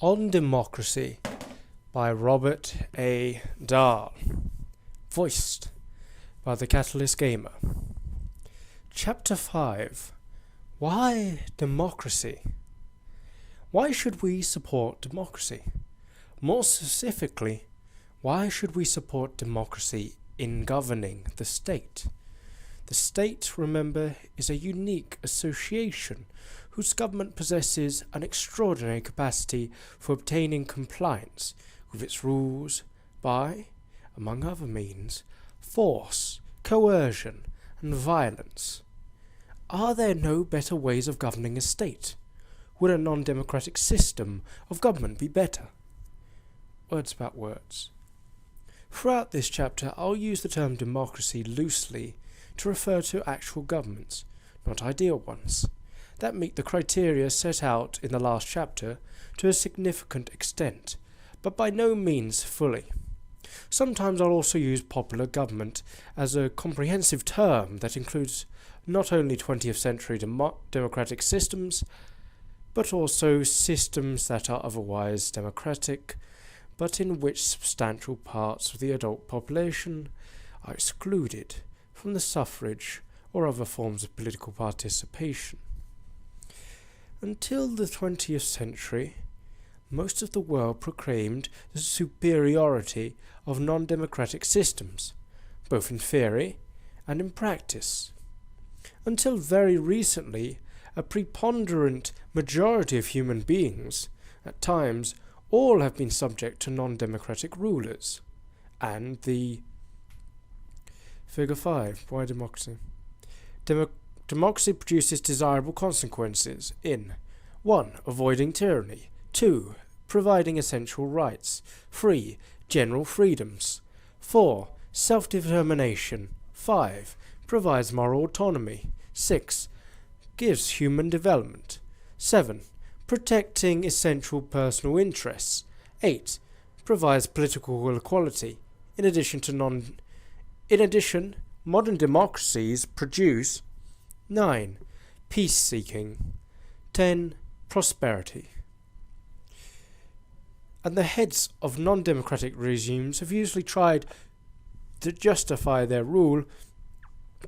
On Democracy by Robert A. Dahl. Voiced by the Catalyst Gamer. Chapter 5. Why democracy? Why should we support democracy? More specifically, why should we support democracy in governing the state? The state, remember, is a unique association whose government possesses an extraordinary capacity for obtaining compliance with its rules by, among other means, force, coercion, and violence. Are there no better ways of governing a state? Would a non-democratic system of government be better? Words about words. Throughout this chapter, I'll use the term democracy loosely to refer to actual governments, not ideal ones, that meet the criteria set out in the last chapter to a significant extent, but by no means fully. Sometimes I'll also use popular government as a comprehensive term that includes not only 20th century democratic systems, but also systems that are otherwise democratic, but in which substantial parts of the adult population are excluded from the suffrage or other forms of political participation. Until the 20th century, most of the world proclaimed the superiority of non-democratic systems, both in theory and in practice. Until very recently, a preponderant majority of human beings, at times, all have been subject to non-democratic rulers. And the Figure 5. Why democracy? Democracy produces desirable consequences in 1. Avoiding tyranny, 2. Providing essential rights, 3. General freedoms, 4. Self-determination, 5. Provides moral autonomy, 6. Gives human development, 7. Protecting essential personal interests, 8. Provides political equality. In addition, modern democracies produce 9. Peace-seeking, 10. Prosperity. And the heads of non-democratic regimes have usually tried to justify their rule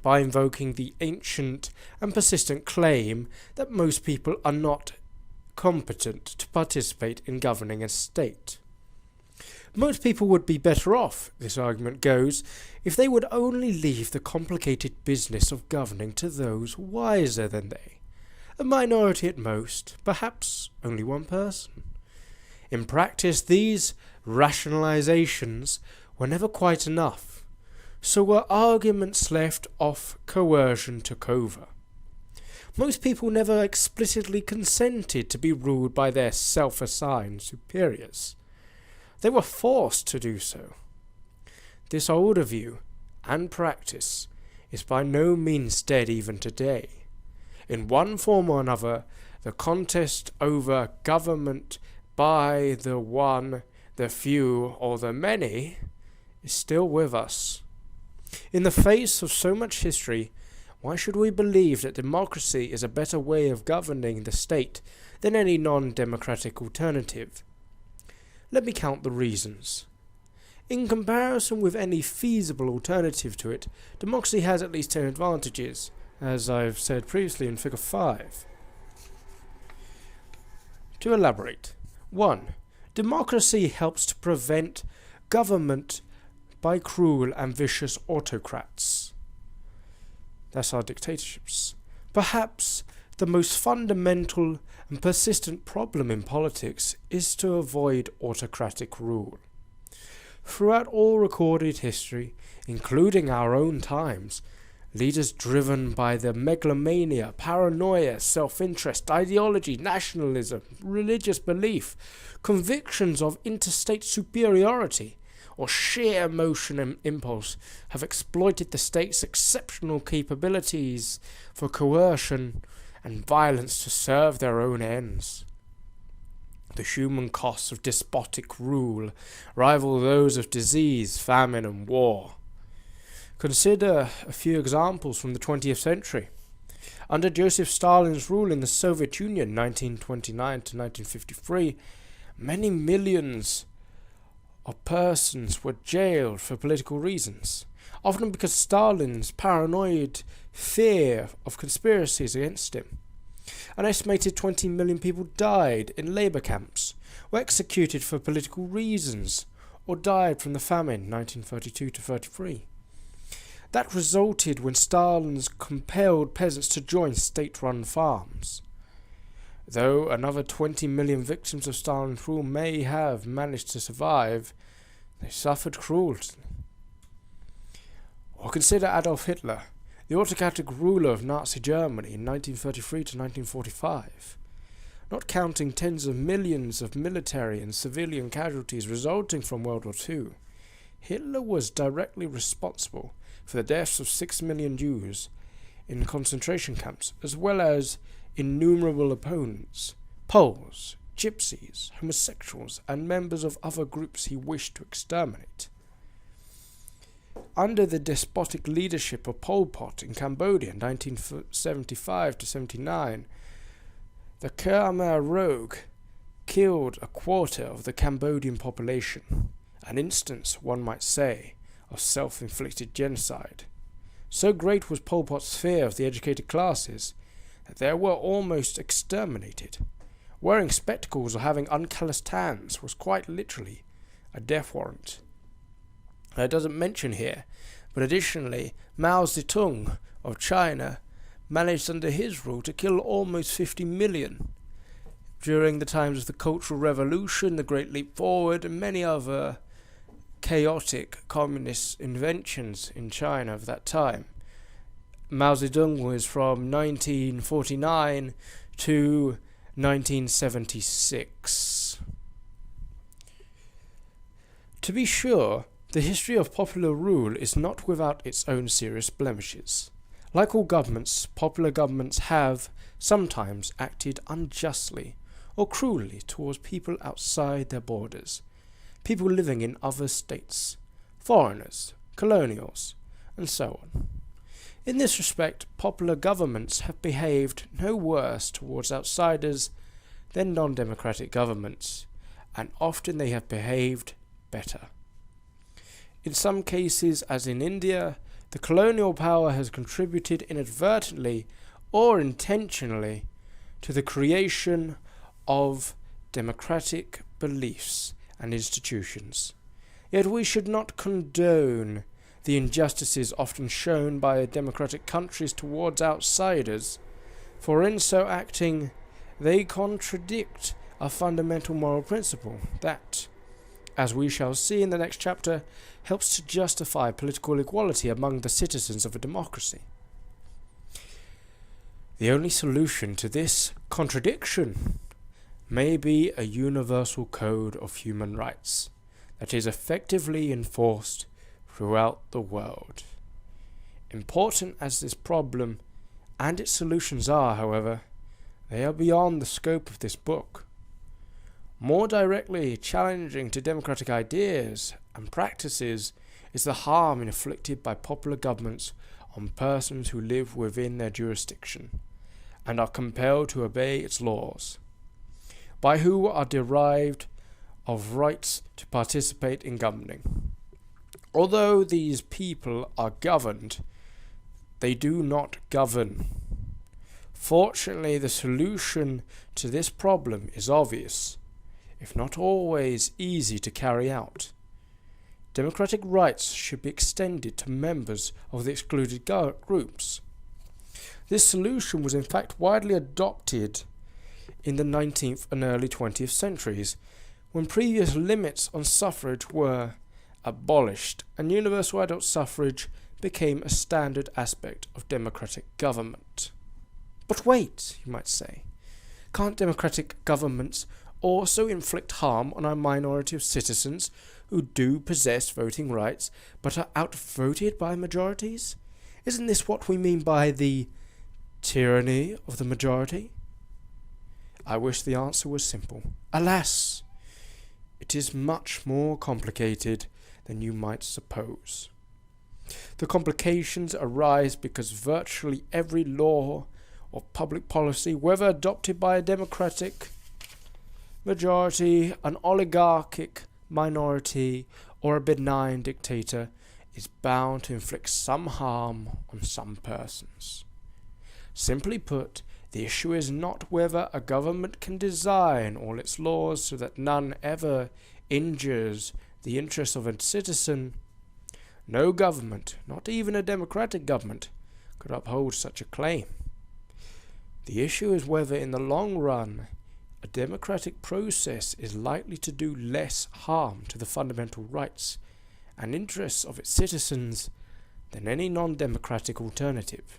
by invoking the ancient and persistent claim that most people are not competent to participate in governing a state. Most people would be better off, this argument goes, if they would only leave the complicated business of governing to those wiser than they, a minority at most, perhaps only one person. In practice, these rationalizations were never quite enough, so were arguments left off coercion took over. Most people never explicitly consented to be ruled by their self-assigned superiors. They were forced to do so. This older view and practice is by no means dead even today. In one form or another, the contest over government by the one, the few, or the many is still with us. In the face of so much history, why should we believe that democracy is a better way of governing the state than any non-democratic alternative? Let me count the reasons. In comparison with any feasible alternative to it, democracy has at least 10 advantages, as I've said previously in Figure 5. To elaborate, 1. Democracy helps to prevent government by cruel and vicious autocrats. That's our dictatorships. Perhaps the most fundamental and persistent problem in politics is to avoid autocratic rule. Throughout all recorded history, including our own times, leaders driven by the megalomania, paranoia, self-interest, ideology, nationalism, religious belief, convictions of interstate superiority, or sheer emotion and impulse have exploited the state's exceptional capabilities for coercion and violence to serve their own ends. The human costs of despotic rule rival those of disease, famine, and war. Consider a few examples from the 20th century. Under Joseph Stalin's rule in the Soviet Union 1929 to 1953, Many millions of persons were jailed for political reasons, often because Stalin's paranoid fear of conspiracies against him. An estimated 20 million people died in labour camps, were executed for political reasons, or died from the famine 1932 to 33. That resulted when Stalin compelled peasants to join state-run farms. Though another 20 million victims of Stalin's rule may have managed to survive, they suffered cruelty. Or consider Adolf Hitler, the autocratic ruler of Nazi Germany in 1933 to 1945. Not counting tens of millions of military and civilian casualties resulting from World War II, Hitler was directly responsible for the deaths of 6 million Jews in concentration camps, as well as innumerable opponents, Poles, Gypsies, homosexuals, and members of other groups he wished to exterminate. Under the despotic leadership of Pol Pot in Cambodia in 1975 to 79, the Khmer Rouge killed a quarter of the Cambodian population, an instance, one might say, of self-inflicted genocide. So great was Pol Pot's fear of the educated classes that they were almost exterminated. Wearing spectacles or having uncalloused hands was quite literally a death warrant. It doesn't mention here, but additionally, Mao Zedong of China managed under his rule to kill almost 50 million during the times of the Cultural Revolution, the Great Leap Forward, and many other chaotic communist inventions in China of that time. Mao Zedong was from 1949 to 1976. To be sure, the history of popular rule is not without its own serious blemishes. Like all governments, popular governments have sometimes acted unjustly or cruelly towards people outside their borders, people living in other states, foreigners, colonials, and so on. In this respect, popular governments have behaved no worse towards outsiders than non-democratic governments, and often they have behaved better. In some cases, as in India, the colonial power has contributed inadvertently or intentionally to the creation of democratic beliefs and institutions. Yet we should not condone the injustices often shown by democratic countries towards outsiders, for in so acting they contradict a fundamental moral principle that, as we shall see in the next chapter, helps to justify political equality among the citizens of a democracy. The only solution to this contradiction may be a universal code of human rights that is effectively enforced throughout the world. Important as this problem and its solutions are, however, they are beyond the scope of this book. More directly challenging to democratic ideas and practices is the harm inflicted by popular governments on persons who live within their jurisdiction and are compelled to obey its laws, by who are derived of rights to participate in governing. Although these people are governed, they do not govern. Fortunately, the solution to this problem is obvious, if not always easy to carry out. Democratic rights should be extended to members of the excluded groups. This solution was in fact widely adopted in the 19th and early 20th centuries, when previous limits on suffrage were abolished and universal adult suffrage became a standard aspect of democratic government. But wait, you might say, can't democratic governments also inflict harm on a minority of citizens who do possess voting rights but are outvoted by majorities? Isn't this what we mean by the tyranny of the majority? I wish the answer was simple. Alas, it is much more complicated than you might suppose. The complications arise because virtually every law or public policy, whether adopted by a democratic majority, an oligarchic minority, or a benign dictator is bound to inflict some harm on some persons. Simply put, the issue is not whether a government can design all its laws so that none ever injures the interests of a citizen. No government, not even a democratic government, could uphold such a claim. The issue is whether in the long run a democratic process is likely to do less harm to the fundamental rights and interests of its citizens than any non-democratic alternative.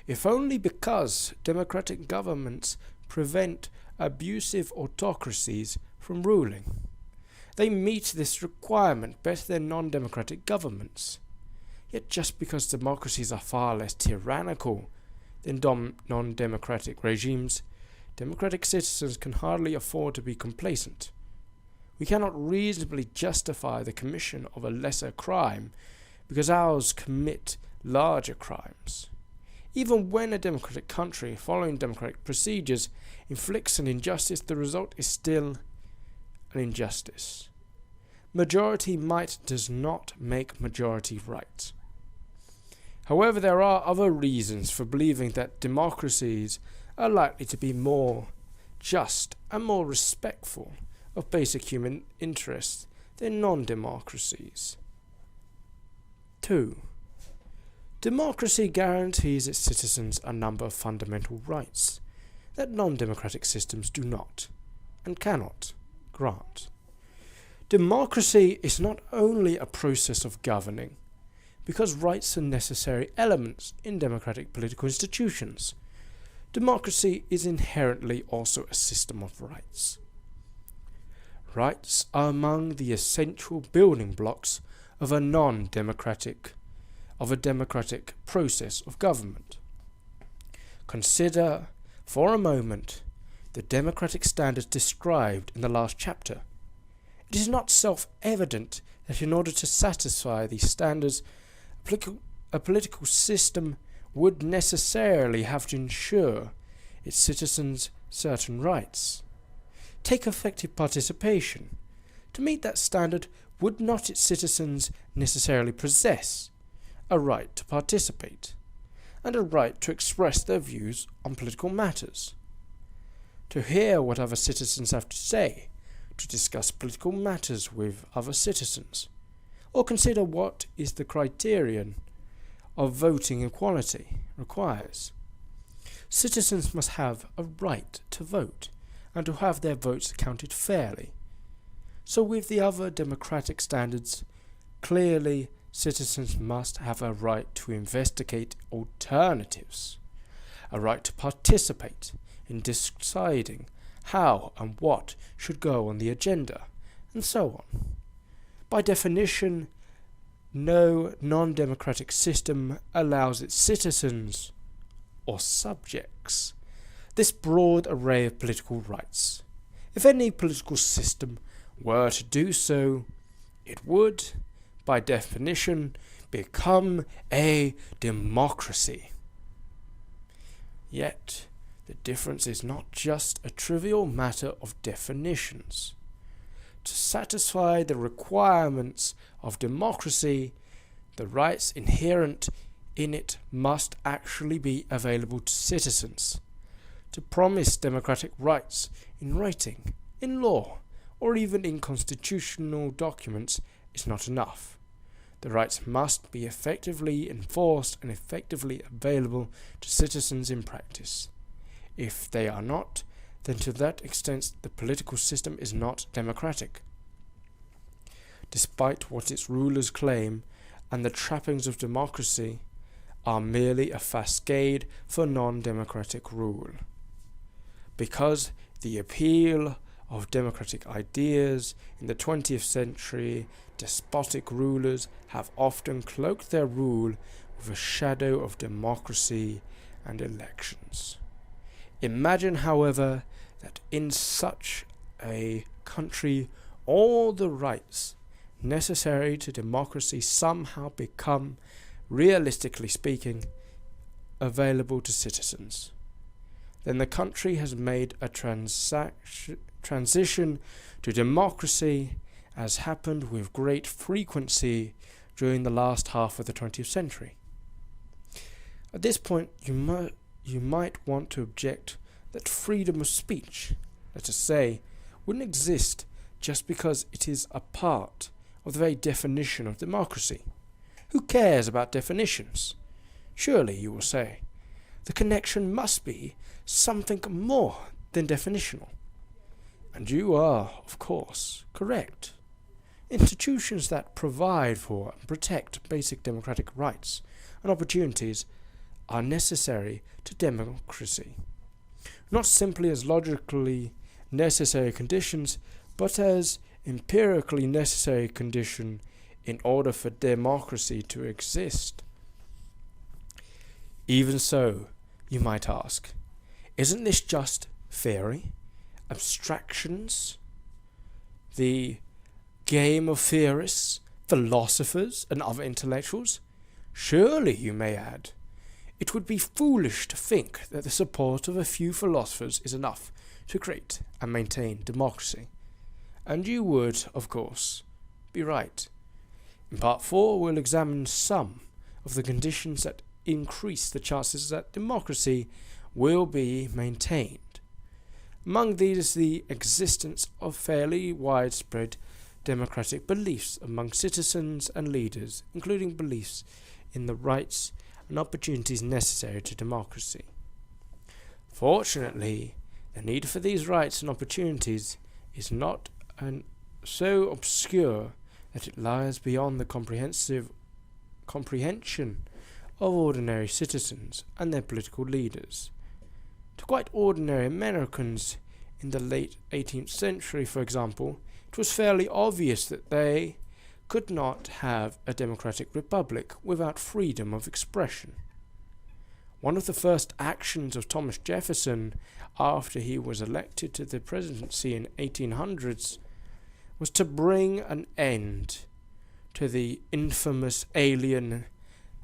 If only because democratic governments prevent abusive autocracies from ruling. They meet this requirement better than non-democratic governments. Yet just because democracies are far less tyrannical than non-democratic regimes, democratic citizens can hardly afford to be complacent. We cannot reasonably justify the commission of a lesser crime because ours commit larger crimes. Even when a democratic country, following democratic procedures, inflicts an injustice, the result is still an injustice. Majority might does not make majority right. However, there are other reasons for believing that democracies are likely to be more just and more respectful of basic human interests than non-democracies. 2. Democracy guarantees its citizens a number of fundamental rights that non-democratic systems do not and cannot grant. Democracy is not only a process of governing, because rights are necessary elements in democratic political institutions. Democracy is inherently also a system of rights. Rights are among the essential building blocks of a democratic process of government. Consider for a moment the democratic standards described in the last chapter. It is not self-evident that in order to satisfy these standards, a political system would necessarily have to ensure its citizens certain rights. Take effective participation. To meet that standard, would not its citizens necessarily possess a right to participate and a right to express their views on political matters, to hear what other citizens have to say, to discuss political matters with other citizens, or consider what is the criterion of voting equality requires? Citizens must have a right to vote and to have their votes counted fairly. So with the other democratic standards, clearly citizens must have a right to investigate alternatives, a right to participate in deciding how and what should go on the agenda, and so on. By definition, no non-democratic system allows its citizens, or subjects, this broad array of political rights. If any political system were to do so, it would, by definition, become a democracy. Yet, the difference is not just a trivial matter of definitions. To satisfy the requirements of democracy, the rights inherent in it must actually be available to citizens. To promise democratic rights in writing, in law, or even in constitutional documents is not enough. The rights must be effectively enforced and effectively available to citizens in practice. If they are not, then to that extent the political system is not democratic. Despite what its rulers claim, and the trappings of democracy are merely a facade for non-democratic rule. Because the appeal of democratic ideas in the 20th century, despotic rulers have often cloaked their rule with a shadow of democracy and elections. Imagine, however, that in such a country all the rights necessary to democracy somehow become, realistically speaking, available to citizens. Then the country has made a transition to democracy has happened with great frequency during the last half of the 20th century. At this point, you might want to object that freedom of speech, let us say, wouldn't exist just because it is a part of the very definition of democracy. Who cares about definitions? Surely, you will say, the connection must be something more than definitional. And you are, of course, correct. Institutions that provide for and protect basic democratic rights and opportunities are necessary to democracy, not simply as logically necessary conditions, but as empirically necessary condition in order for democracy to exist. Even so, you might ask, isn't this just theory, abstractions, the game of theorists, philosophers, and other intellectuals? Surely, you may add, it would be foolish to think that the support of a few philosophers is enough to create and maintain democracy. And you would, of course, be right. In Part 4, we'll examine some of the conditions that increase the chances that democracy will be maintained. Among these, the existence of fairly widespread democratic beliefs among citizens and leaders, including beliefs in the rights and opportunities necessary to democracy. Fortunately, the need for these rights and opportunities is not so obscure that it lies beyond the comprehension of ordinary citizens and their political leaders. To quite ordinary Americans in the late 18th century, for example, it was fairly obvious that they could not have a democratic republic without freedom of expression. One of the first actions of Thomas Jefferson after he was elected to the presidency in 1800s was to bring an end to the infamous Alien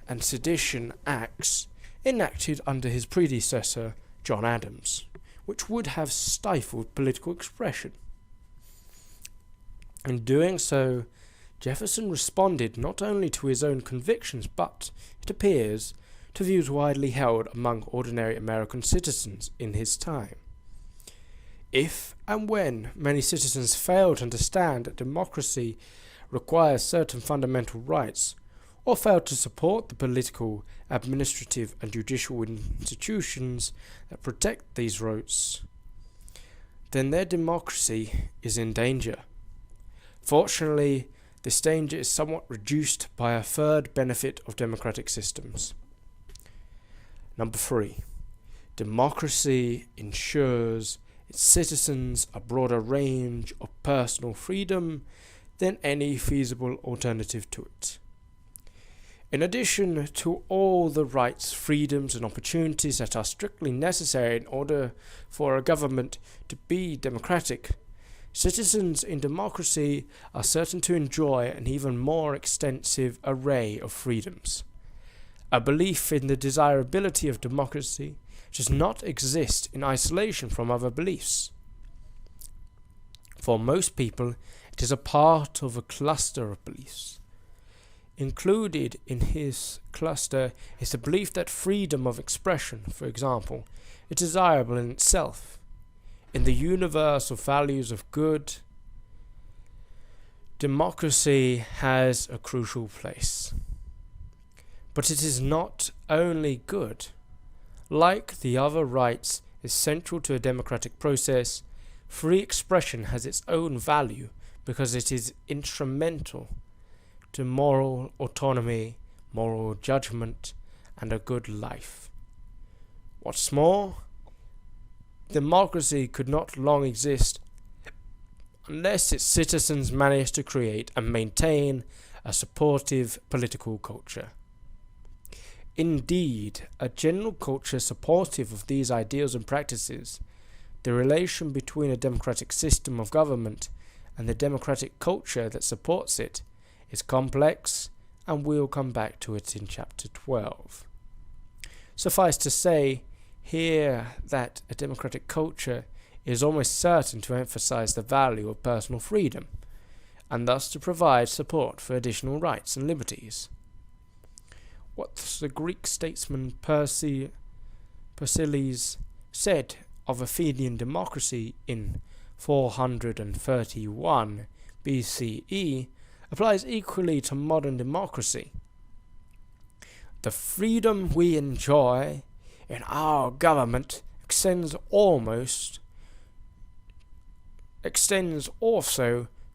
and Sedition Acts enacted under his predecessor, John Adams, which would have stifled political expression. In doing so, Jefferson responded not only to his own convictions, but, it appears, to views widely held among ordinary American citizens in his time. If and when many citizens fail to understand that democracy requires certain fundamental rights, or fail to support the political, administrative, and judicial institutions that protect these rights, then their democracy is in danger. Fortunately, this danger is somewhat reduced by a third benefit of democratic systems. Number 3. Democracy ensures its citizens a broader range of personal freedom than any feasible alternative to it. In addition to all the rights, freedoms, and opportunities that are strictly necessary in order for a government to be democratic, citizens in democracy are certain to enjoy an even more extensive array of freedoms. A belief in the desirability of democracy does not exist in isolation from other beliefs. For most people, it is a part of a cluster of beliefs. Included in his cluster is the belief that freedom of expression, for example, is desirable in itself. In the universe of values of good, democracy has a crucial place. But it is not only good. Like the other rights essential to a democratic process, free expression has its own value because it is instrumental to moral autonomy, moral judgment, and a good life. What's more, democracy could not long exist unless its citizens managed to create and maintain a supportive political culture. Indeed, a general culture supportive of these ideals and practices, the relation between a democratic system of government and the democratic culture that supports it, is complex, and we'll come back to it in chapter 12. Suffice to say here that a democratic culture is almost certain to emphasize the value of personal freedom, and thus to provide support for additional rights and liberties. What the Greek statesman Persiles said of Athenian democracy in 431 BCE applies equally to modern democracy. The freedom we enjoy in our government extends also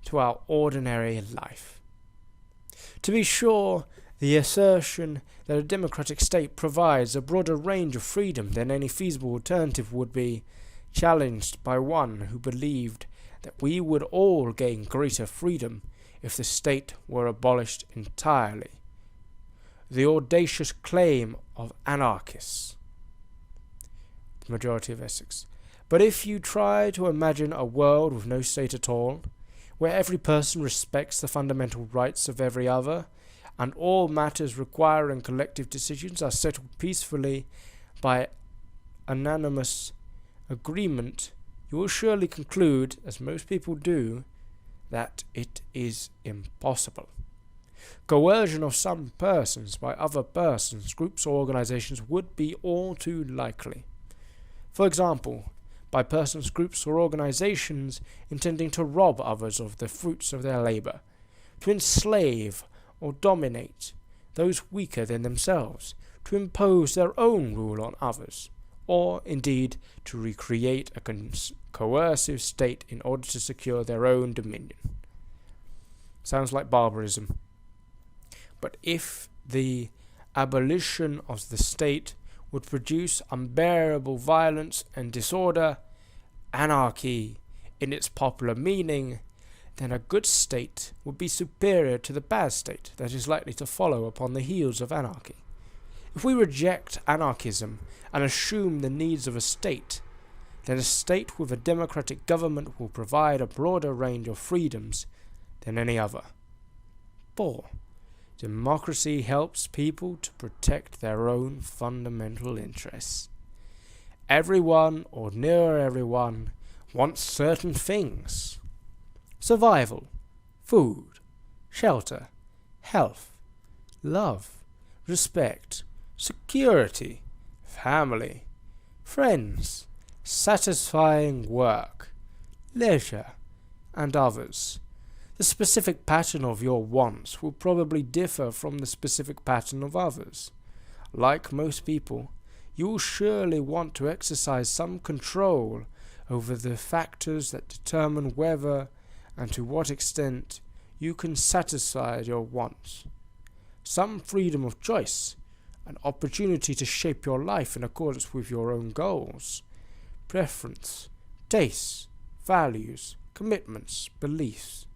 to our ordinary life. To be sure, the assertion that a democratic state provides a broader range of freedom than any feasible alternative would be challenged by one who believed that we would all gain greater freedom if the state were abolished entirely. The audacious claim of anarchists. The majority of Essex. But if you try to imagine a world with no state at all, where every person respects the fundamental rights of every other, and all matters requiring collective decisions are settled peacefully by unanimous agreement, you will surely conclude, as most people do, that it is impossible. Coercion of some persons by other persons, groups, or organizations would be all too likely. For example, by persons, groups, or organizations intending to rob others of the fruits of their labor, to enslave or dominate those weaker than themselves, to impose their own rule on others, or indeed to recreate a coercive state in order to secure their own dominion. Sounds like barbarism. But if the abolition of the state would produce unbearable violence and disorder, anarchy in its popular meaning, then a good state would be superior to the bad state that is likely to follow upon the heels of anarchy. If we reject anarchism and assume the needs of a state, then a state with a democratic government will provide a broader range of freedoms than any other. 4. Democracy helps people to protect their own fundamental interests. Everyone, or near everyone, wants certain things. Survival, food, shelter, health, love, respect, security, family, friends, satisfying work, leisure, and others. The specific pattern of your wants will probably differ from the specific pattern of others. Like most people, you will surely want to exercise some control over the factors that determine whether and to what extent you can satisfy your wants. Some freedom of choice, an opportunity to shape your life in accordance with your own goals, preference, tastes, values, commitments, beliefs.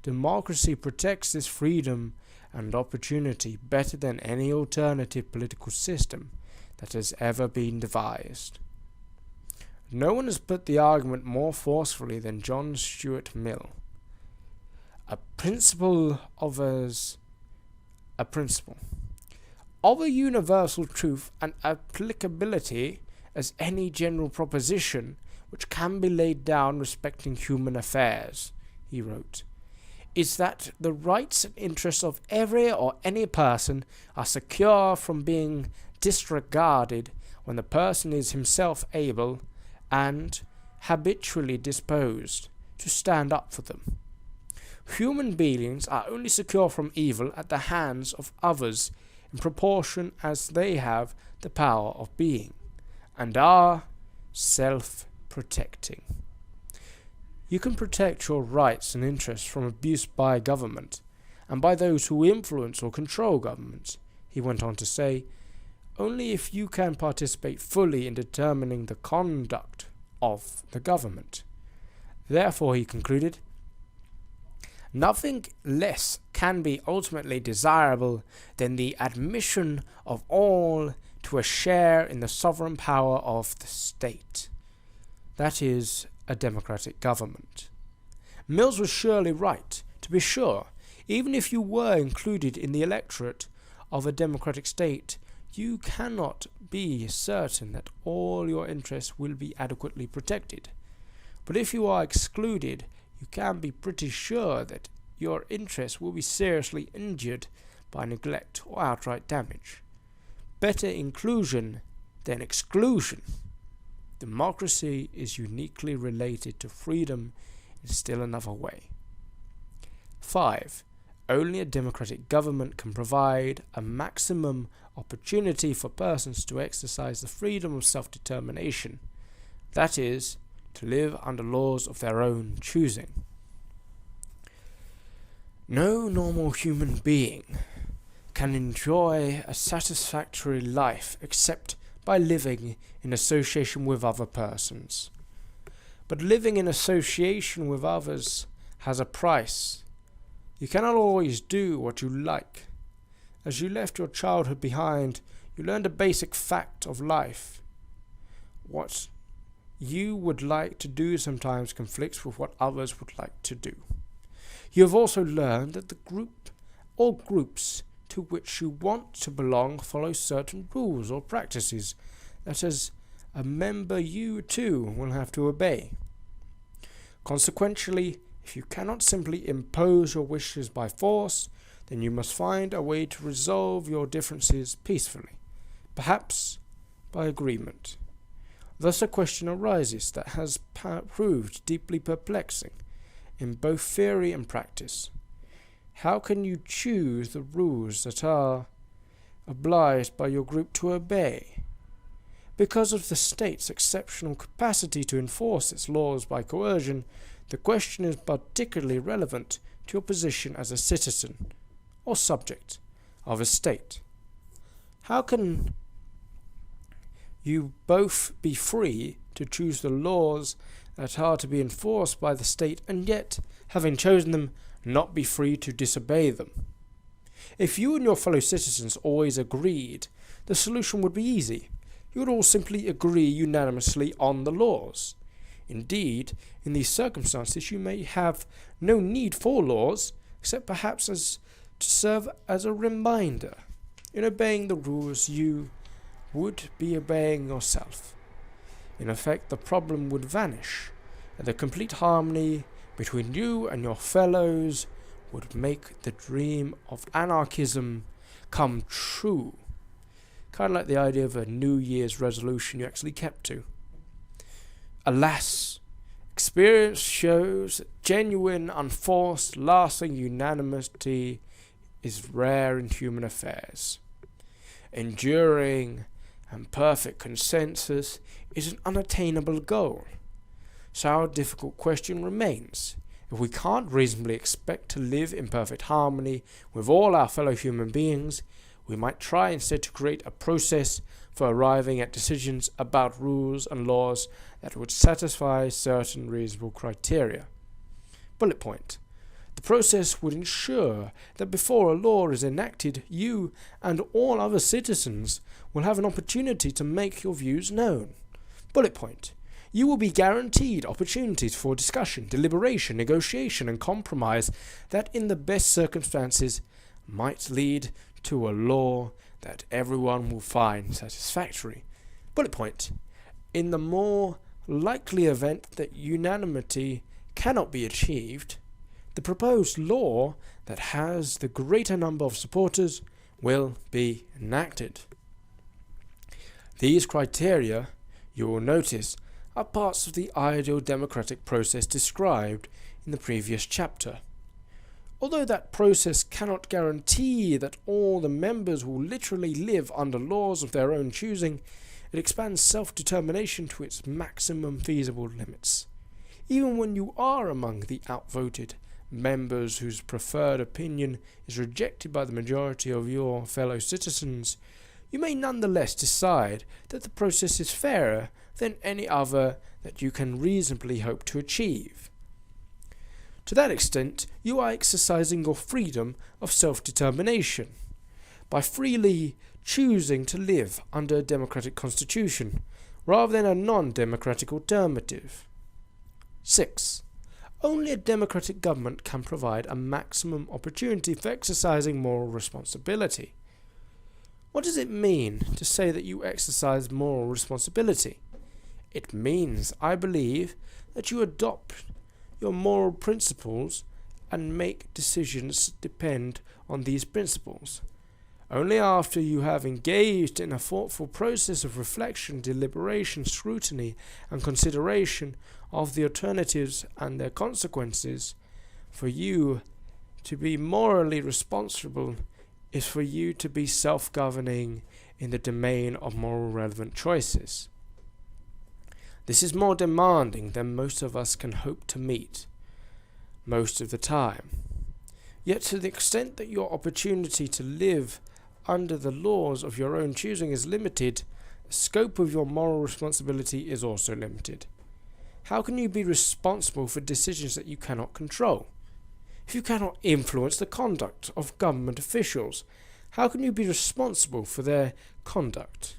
Democracy protects this freedom and opportunity better than any alternative political system that has ever been devised. No one has put the argument more forcefully than John Stuart Mill. A principle of a universal truth and applicability as any general proposition which can be laid down respecting human affairs, he wrote, is that the rights and interests of every or any person are secure from being disregarded when the person is himself able and habitually disposed to stand up for them. Human beings are only secure from evil at the hands of others in proportion as they have the power of being, and are self-protecting. You can protect your rights and interests from abuse by government, and by those who influence or control government, he went on to say, only if you can participate fully in determining the conduct of the government. Therefore, he concluded, nothing less can be ultimately desirable than the admission of all to a share in the sovereign power of the state. That is, a democratic government. Mills was surely right. To be sure, even if you were included in the electorate of a democratic state, you cannot be certain that all your interests will be adequately protected. But if you are excluded, you can be pretty sure that your interests will be seriously injured by neglect or outright damage. Better inclusion than exclusion. Democracy is uniquely related to freedom in still another way. 5. Only a democratic government can provide a maximum opportunity for persons to exercise the freedom of self-determination, that is, to live under laws of their own choosing. No normal human being can enjoy a satisfactory life except by living in association with other persons. But living in association with others has a price. You cannot always do what you like. As you left your childhood behind, you learned a basic fact of life. What you would like to do sometimes conflicts with what others would like to do. You have also learned that the group or groups to which you want to belong follow certain rules or practices that as a member you too will have to obey. Consequently, if you cannot simply impose your wishes by force, then you must find a way to resolve your differences peacefully, perhaps by agreement. Thus a question arises that has proved deeply perplexing in both theory and practice. How can you choose the rules that are obliged by your group to obey? Because of the state's exceptional capacity to enforce its laws by coercion, the question is particularly relevant to your position as a citizen or subject of a state. How can you both be free to choose the laws that are to be enforced by the state and yet, having chosen them, not be free to disobey them? If you and your fellow citizens always agreed, the solution would be easy. You would all simply agree unanimously on the laws. Indeed, in these circumstances you may have no need for laws, except perhaps to serve as a reminder. In obeying the rules you would be obeying yourself. In effect, the problem would vanish, and the complete harmony between you and your fellows would make the dream of anarchism come true. Kind of like the idea of a New Year's resolution you actually kept to. Alas, experience shows that genuine, unforced, lasting unanimity is rare in human affairs. Enduring and perfect consensus is an unattainable goal. So our difficult question remains: if we can't reasonably expect to live in perfect harmony with all our fellow human beings, we might try instead to create a process for arriving at decisions about rules and laws that would satisfy certain reasonable criteria. Bullet point. The process would ensure that before a law is enacted, you and all other citizens will have an opportunity to make your views known. Bullet point. You will be guaranteed opportunities for discussion, deliberation, negotiation, and compromise that in the best circumstances might lead to a law that everyone will find satisfactory. Bullet point. In the more likely event that unanimity cannot be achieved, the proposed law that has the greater number of supporters will be enacted. These criteria, you will notice, are parts of the ideal democratic process described in the previous chapter. Although that process cannot guarantee that all the members will literally live under laws of their own choosing, it expands self-determination to its maximum feasible limits. Even when you are among the outvoted members whose preferred opinion is rejected by the majority of your fellow citizens, you may nonetheless decide that the process is fairer than any other that you can reasonably hope to achieve. To that extent, you are exercising your freedom of self-determination by freely choosing to live under a democratic constitution rather than a non-democratic alternative. 6. Only a democratic government can provide a maximum opportunity for exercising moral responsibility. What does it mean to say that you exercise moral responsibility? It means, I believe, that you adopt your moral principles and make decisions depend on these principles. Only after you have engaged in a thoughtful process of reflection, deliberation, scrutiny, and consideration of the alternatives and their consequences, for you to be morally responsible is for you to be self-governing in the domain of moral relevant choices. This is more demanding than most of us can hope to meet most of the time. Yet to the extent that your opportunity to live under the laws of your own choosing is limited, the scope of your moral responsibility is also limited. How can you be responsible for decisions that you cannot control? If you cannot influence the conduct of government officials, how can you be responsible for their conduct?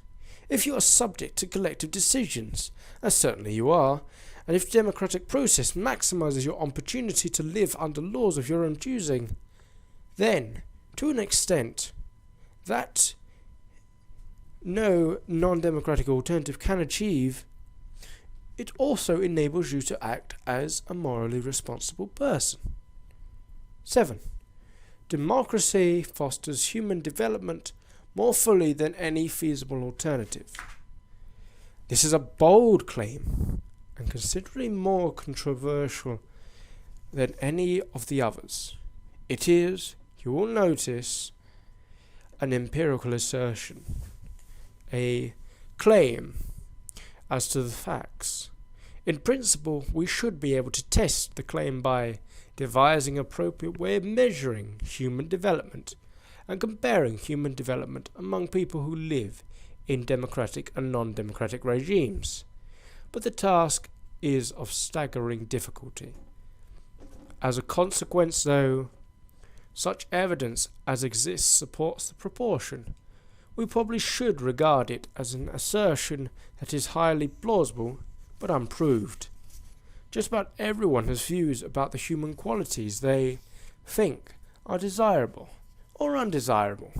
If you are subject to collective decisions, as certainly you are, and if the democratic process maximizes your opportunity to live under laws of your own choosing, then, to an extent that no non-democratic alternative can achieve, it also enables you to act as a morally responsible person. 7. Democracy fosters human development more fully than any feasible alternative. This is a bold claim, and considerably more controversial than any of the others. It is, you will notice, an empirical assertion, a claim as to the facts. In principle, we should be able to test the claim by devising an appropriate way of measuring human development and comparing human development among people who live in democratic and non-democratic regimes. But the task is of staggering difficulty. As a consequence, though, such evidence as exists supports the proportion. We probably should regard it as an assertion that is highly plausible but unproved. Just about everyone has views about the human qualities they think are desirable or undesirable,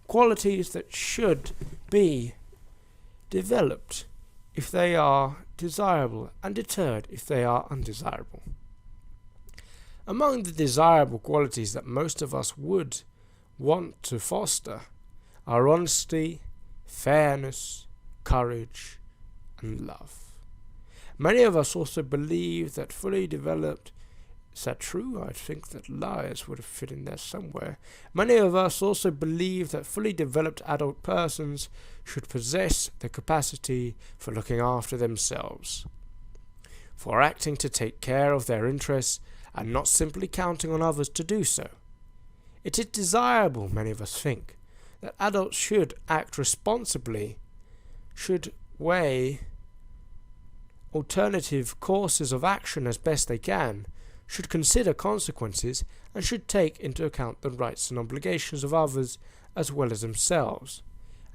qualities that should be developed if they are desirable and deterred if they are undesirable. Among the desirable qualities that most of us would want to foster are honesty, fairness, courage, and love. Many of us also believe that fully developed, is that true? I think that liars would have fit in there somewhere. Many of us also believe that fully developed adult persons should possess the capacity for looking after themselves, for acting to take care of their interests, and not simply counting on others to do so. It is desirable, many of us think, that adults should act responsibly, should weigh alternative courses of action as best they can, should consider consequences, and should take into account the rights and obligations of others as well as themselves.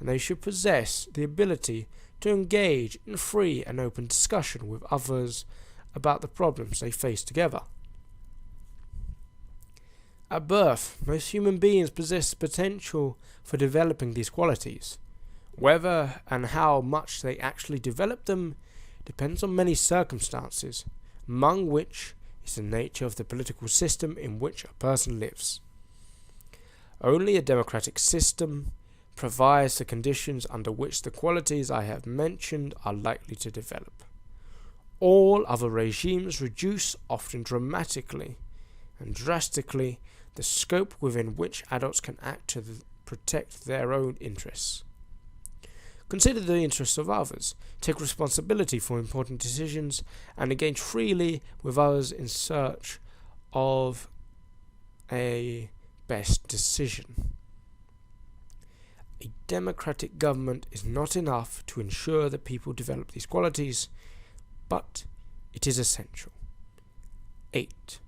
And they should possess the ability to engage in free and open discussion with others about the problems they face together. At birth, most human beings possess the potential for developing these qualities. Whether and how much they actually develop them depends on many circumstances, among which is the nature of the political system in which a person lives. Only a democratic system provides the conditions under which the qualities I have mentioned are likely to develop. All other regimes reduce, often dramatically and drastically, the scope within which adults can act to protect their own interests. Consider the interests of others, take responsibility for important decisions, and engage freely with others in search of a best decision. A democratic government is not enough to ensure that people develop these qualities, but it is essential. 8.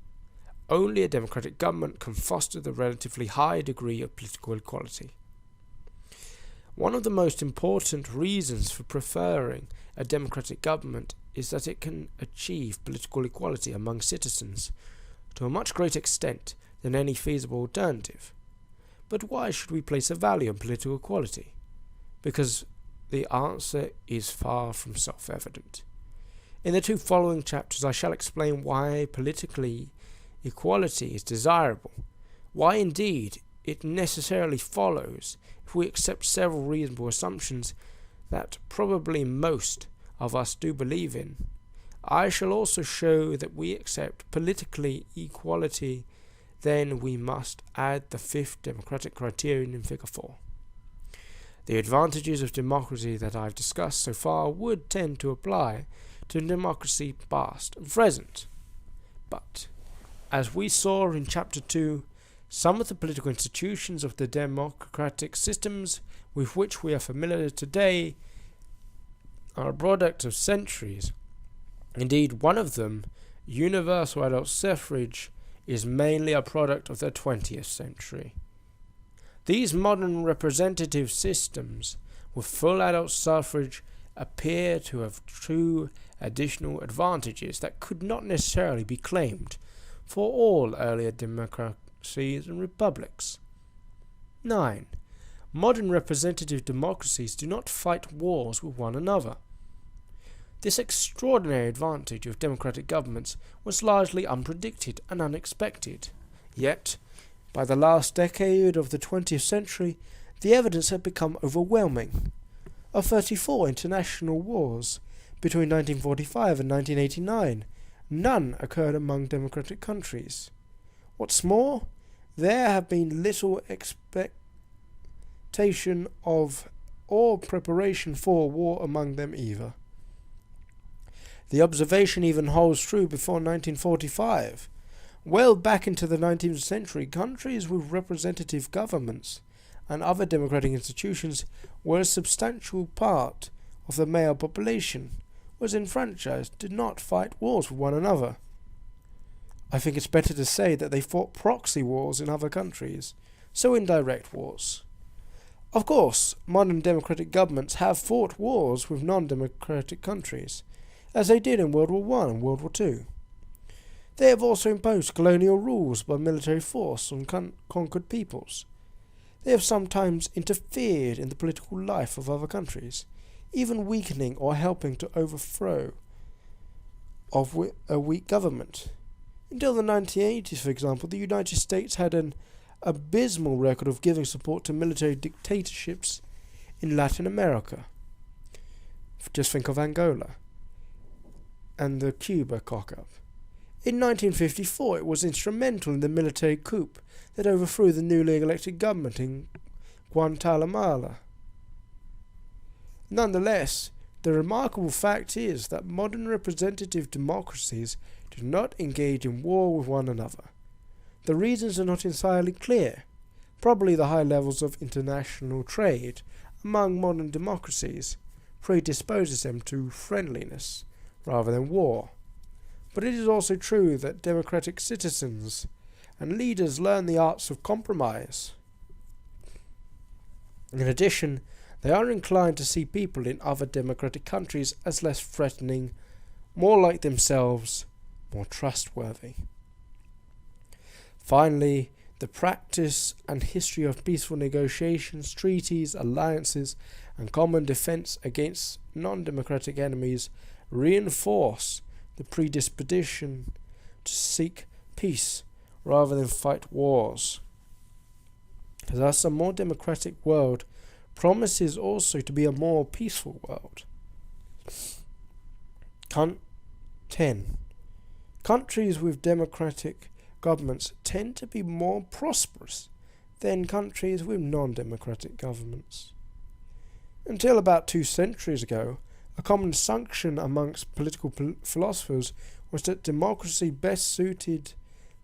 Only a democratic government can foster the relatively high degree of political equality. One of the most important reasons for preferring a democratic government is that it can achieve political equality among citizens to a much greater extent than any feasible alternative. But why should we place a value on political equality? Because the answer is far from self-evident. In the two following chapters I shall explain why politically equality is desirable, why indeed it necessarily follows, if we accept several reasonable assumptions that probably most of us do believe in. I shall also show that we accept politically equality, then we must add the fifth democratic criterion in Figure 4. The advantages of democracy that I've discussed so far would tend to apply to democracy past and present. But, as we saw in Chapter 2, some of the political institutions of the democratic systems with which we are familiar today are a product of centuries. Indeed, one of them, universal adult suffrage, is mainly a product of the 20th century. These modern representative systems with full adult suffrage appear to have two additional advantages that could not necessarily be claimed for all earlier democracies and republics. 9. Modern representative democracies do not fight wars with one another. This extraordinary advantage of democratic governments was largely unpredicted and unexpected. Yet, by the last decade of the 20th century, the evidence had become overwhelming. Of 34 international wars between 1945 and 1989, none occurred among democratic countries. What's more, there have been little expectation of or preparation for war among them either. The observation even holds true before 1945. Well back into the 19th century, countries with representative governments and other democratic institutions were a substantial part of the male population, was enfranchised, did not fight wars with one another. I think it's better to say that they fought proxy wars in other countries, so indirect wars. Of course, modern democratic governments have fought wars with non-democratic countries, as they did in World War I and World War II. They have also imposed colonial rules by military force on conquered peoples. They have sometimes interfered in the political life of other countries, even weakening or helping to overthrow of a weak government. Until the 1980s, for example, the United States had an abysmal record of giving support to military dictatorships in Latin America. Just think of Angola and the Cuba cock-up. In 1954, it was instrumental in the military coup that overthrew the newly elected government in Guatemala. Nonetheless, the remarkable fact is that modern representative democracies do not engage in war with one another. The reasons are not entirely clear. Probably the high levels of international trade among modern democracies predisposes them to friendliness rather than war. But it is also true that democratic citizens and leaders learn the arts of compromise. In addition, they are inclined to see people in other democratic countries as less threatening, more like themselves, more trustworthy. Finally, the practice and history of peaceful negotiations, treaties, alliances, and common defense against non-democratic enemies reinforce the predisposition to seek peace rather than fight wars. Thus, a more democratic world promises also to be a more peaceful world. 10. Countries with democratic governments tend to be more prosperous than countries with non-democratic governments. Until about 2 centuries ago, a common assumption amongst political philosophers was that democracy best suited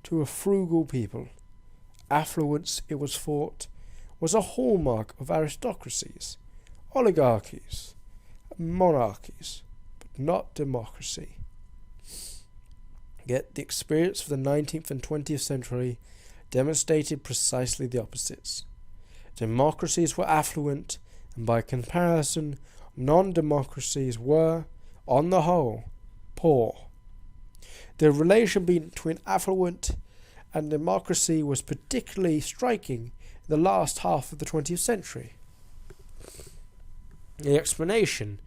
to a frugal people. Affluence, it was thought, was a hallmark of aristocracies, oligarchies, monarchies, but not democracy. Yet the experience of the 19th and 20th century demonstrated precisely the opposites. Democracies were affluent, and by comparison, non-democracies were, on the whole, poor. The relation between affluent and democracy was particularly striking in the last half of the 20th century. The explanation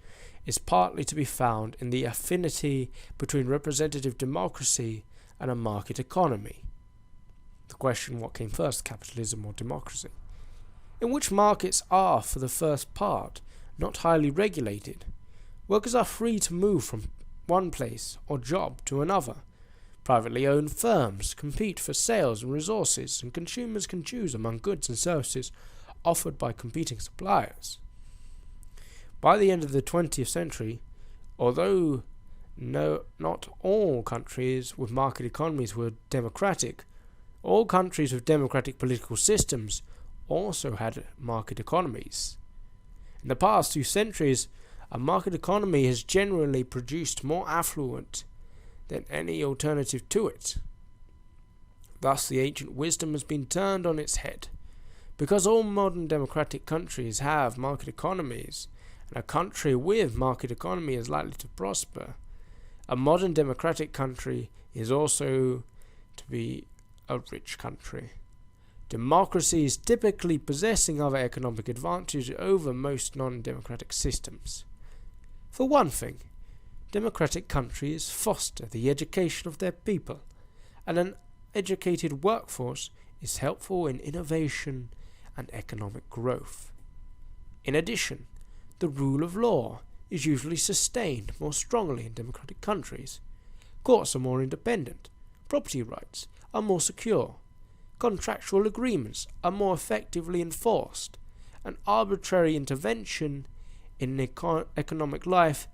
is partly to be found in the affinity between representative democracy and a market economy. The question, what came first, capitalism or democracy? In which markets are, for the first part, not highly regulated. Workers are free to move from one place or job to another. Privately owned firms compete for sales and resources, and consumers can choose among goods and services offered by competing suppliers. By the end of the 20th century, although not all countries with market economies were democratic, all countries with democratic political systems also had market economies. In the past 2 centuries, a market economy has generally produced more affluence than any alternative to it. Thus, the ancient wisdom has been turned on its head. Because all modern democratic countries have market economies, and a country with market economy is likely to prosper, a modern democratic country is also to be a rich country. Democracies typically possessing other economic advantages over most non-democratic systems. For one thing, democratic countries foster the education of their people, and an educated workforce is helpful in innovation and economic growth. In addition, the rule of law is usually sustained more strongly in democratic countries. Courts are more independent, property rights are more secure, contractual agreements are more effectively enforced, and arbitrary intervention in economic life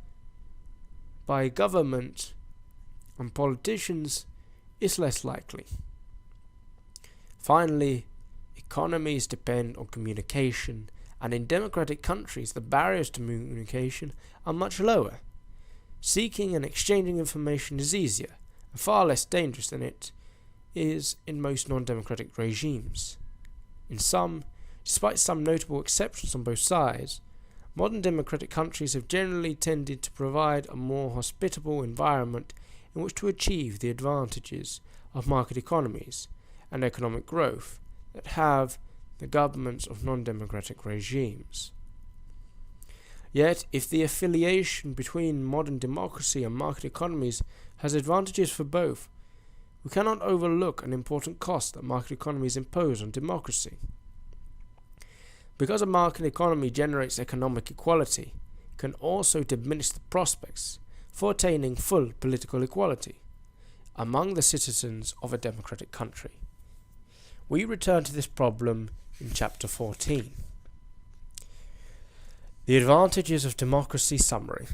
by government and politicians is less likely. Finally, economies depend on communication, and in democratic countries the barriers to communication are much lower. Seeking and exchanging information is easier and far less dangerous than it is in most non-democratic regimes. Despite some notable exceptions on both sides, modern democratic countries have generally tended to provide a more hospitable environment in which to achieve the advantages of market economies and economic growth that have the governments of non-democratic regimes. Yet, if the affiliation between modern democracy and market economies has advantages for both, we cannot overlook an important cost that market economies impose on democracy. Because a market economy generates economic equality, it can also diminish the prospects for attaining full political equality among the citizens of a democratic country. We return to this problem in Chapter 14. The advantages of democracy summary.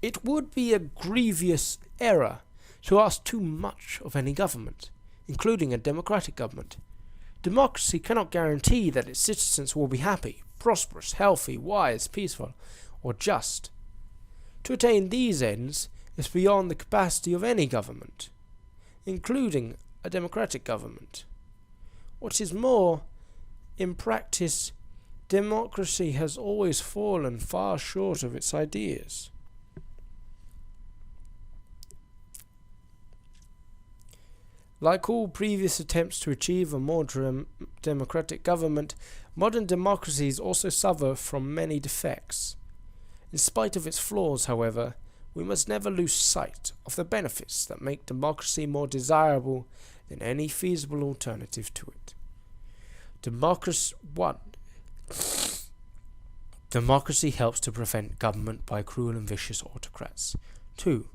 It would be a grievous error to ask too much of any government, including a democratic government. Democracy cannot guarantee that its citizens will be happy, prosperous, healthy, wise, peaceful, or just. To attain these ends is beyond the capacity of any government, including a democratic government. What is more, in practice, democracy has always fallen far short of its ideas. Like all previous attempts to achieve a more democratic government, modern democracies also suffer from many defects. In spite of its flaws, however, we must never lose sight of the benefits that make democracy more desirable than any feasible alternative to it. Democracy helps to prevent government by cruel and vicious autocrats. 2.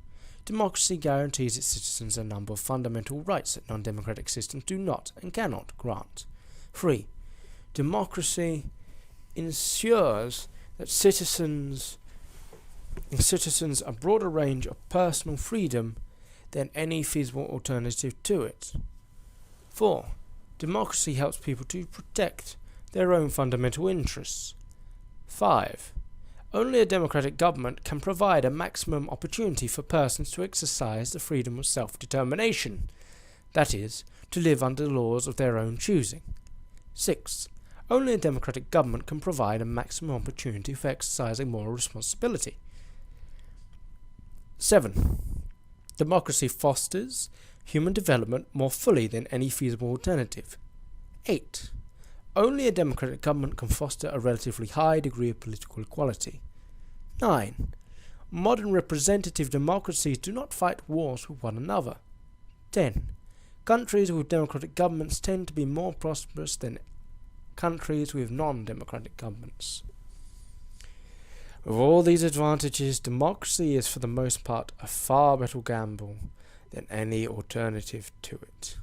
Democracy guarantees its citizens a number of fundamental rights that non-democratic systems do not and cannot grant. 3. Democracy ensures that citizens a broader range of personal freedom than any feasible alternative to it. 4. Democracy helps people to protect their own fundamental interests. 5. Only a democratic government can provide a maximum opportunity for persons to exercise the freedom of self-determination, that is, to live under laws of their own choosing. 6. Only a democratic government can provide a maximum opportunity for exercising moral responsibility. 7. Democracy fosters human development more fully than any feasible alternative. 8. Only a democratic government can foster a relatively high degree of political equality. 9. Modern representative democracies do not fight wars with one another. 10. Countries with democratic governments tend to be more prosperous than countries with non-democratic governments. With all these advantages, democracy is for the most part a far better gamble than any alternative to it.